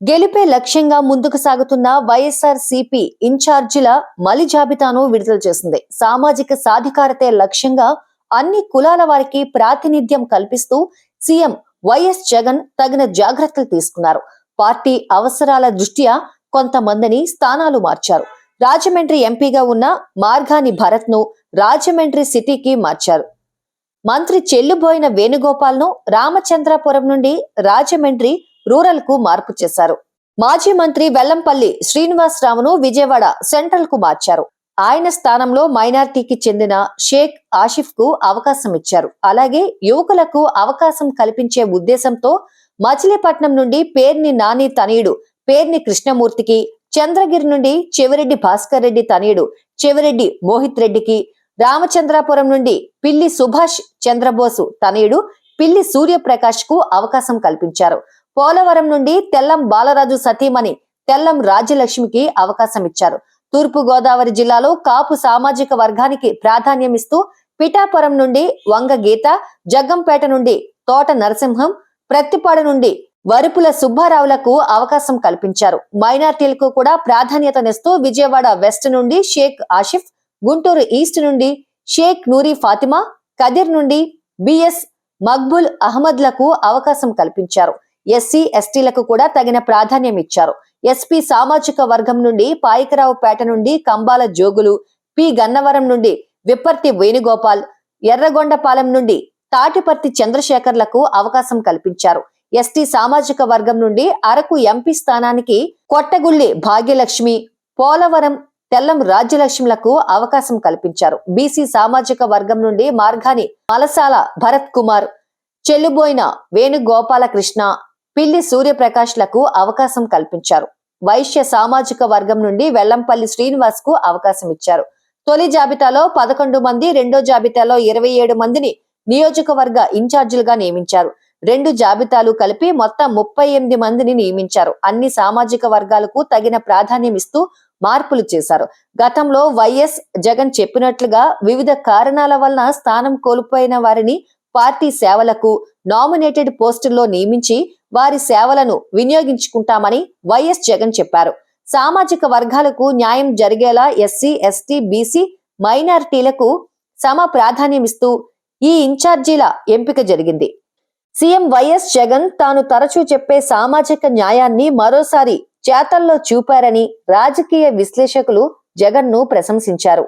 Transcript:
గెలుపే లక్ష్యంగా ముందుకు సాగుతున్న వైఎస్ఆర్సీపీ ఇన్ఛార్జీల మలి జాబితాను విడుదల చేసింది. సామాజిక సాధికారతే లక్ష్యంగా అన్ని కులాల వారికి ప్రాతినిధ్యం కల్పిస్తూ సీఎం వైఎస్ జగన్ తగిన జాగ్రత్తలు తీసుకున్నారు. పార్టీ అవసరాల దృష్ట్యా కొంతమందిని స్థానాలు మార్చారు. రాజమండ్రి ఎంపీగా ఉన్న మార్గాని భరత్ ను రాజమండ్రి సిటీకి మార్చారు. మంత్రి చెల్లుబోయిన వేణుగోపాల్ ను రామచంద్రాపురం నుండి రాజమండ్రి రూరల్ కు మార్పు చేశారు. మాజీ మంత్రి వెల్లంపల్లి శ్రీనివాసరావును విజయవాడ సెంట్రల్ కు మార్చారు. ఆయన స్థానంలో మైనార్టీకి చెందిన షేక్ ఆసిఫ్ కు అవకాశం ఇచ్చారు. అలాగే యువకులకు అవకాశం కల్పించే ఉద్దేశంతో మచిలీపట్నం నుండి పేర్ని నాని తనయుడు పేర్ని కృష్ణమూర్తికి, చంద్రగిరి నుండి చెవిరెడ్డి భాస్కర్ రెడ్డి తనయుడు చెవిరెడ్డి మోహిత్ రెడ్డికి, రామచంద్రాపురం నుండి పిల్లి సుభాష్ చంద్రబోసు తనయుడు పిల్లి సూర్యప్రకాష్ కు అవకాశం కల్పించారు. పోలవరం నుండి తెల్లం బాలరాజు సతీమణి తెల్లం రాజ్యలక్ష్మికి అవకాశం ఇచ్చారు. తూర్పు గోదావరి జిల్లాలో కాపు సామాజిక వర్గానికి ప్రాధాన్యం ఇస్తూ పిఠాపురం నుండి వంగ గీత, జగ్గంపేట నుండి తోట నరసింహం, ప్రత్తిపాడు నుండి వరుపుల సుబ్బారావులకు అవకాశం కల్పించారు. మైనార్టీలకు కూడా ప్రాధాన్యతనిస్తూ విజయవాడ వెస్ట్ నుండి షేక్ ఆసిఫ్, గుంటూరు ఈస్ట్ నుండి షేక్ నూరి ఫాతిమా, కదిర్ నుండి బిఎస్ మక్బుల్ అహ్మద్లకు అవకాశం కల్పించారు. ఎస్సీ ఎస్టీలకు కూడా తగిన ప్రాధాన్యం ఇచ్చారు. ఎస్పీ సామాజిక వర్గం నుండి పాయికరావుపేట నుండి కంబాల జోగులు, పి గన్నవరం నుండి విప్పర్తి వేణుగోపాల్, ఎర్రగొండపాలెం నుండి తాటిపర్తి చంద్రశేఖర్లకు అవకాశం కల్పించారు. ఎస్టీ సామాజిక వర్గం నుండి అరకు ఎంపీ స్థానానికి కొట్టగుళ్లి భాగ్యలక్ష్మి, పోలవరం తెల్లం రాజ్యలక్ష్మిలకు అవకాశం కల్పించారు. బీసీ సామాజిక వర్గం నుండి మార్గాని మలసాల భరత్ కుమార్, చెల్లుబోయిన వేణుగోపాలకృష్ణ, పిల్లి సూర్యప్రకాష్ లకు అవకాశం కల్పించారు. వైశ్య సామాజిక వర్గం నుండి వెల్లంపల్లి శ్రీనివాస్ కు అవకాశం ఇచ్చారు. తొలి జాబితాలో 11 మంది, రెండో జాబితాలో 27 మందిని నియోజకవర్గ ఇన్ఛార్జీలుగా నియమించారు. 2 జాబితాలు కలిపి మొత్తం 38 మందిని నియమించారు. అన్ని సామాజిక వర్గాలకు తగిన ప్రాధాన్యం ఇస్తూ మార్పులు చేశారు. గతంలో వైఎస్ జగన్ చెప్పినట్లుగా వివిధ కారణాల వలన స్థానం కోల్పోయిన వారిని పార్టీ సేవలకు నామినేటెడ్ పోస్టుల్లో నియమించి వారి సేవలను వినియోగించుకుంటామని వైఎస్ జగన్ చెప్పారు. సామాజిక వర్గాలకు న్యాయం జరిగేలా ఎస్సీ, ఎస్టీ, బీసీ, మైనారిటీలకు సమ ప్రాధాన్యమిస్తూ ఈ ఇన్ఛార్జీల ఎంపిక జరిగింది. సీఎం వైఎస్ జగన్ తాను తరచూ చెప్పే సామాజిక న్యాయాన్ని మరోసారి చేతల్లో చూపారని రాజకీయ విశ్లేషకులు జగన్ ను ప్రశంసించారు.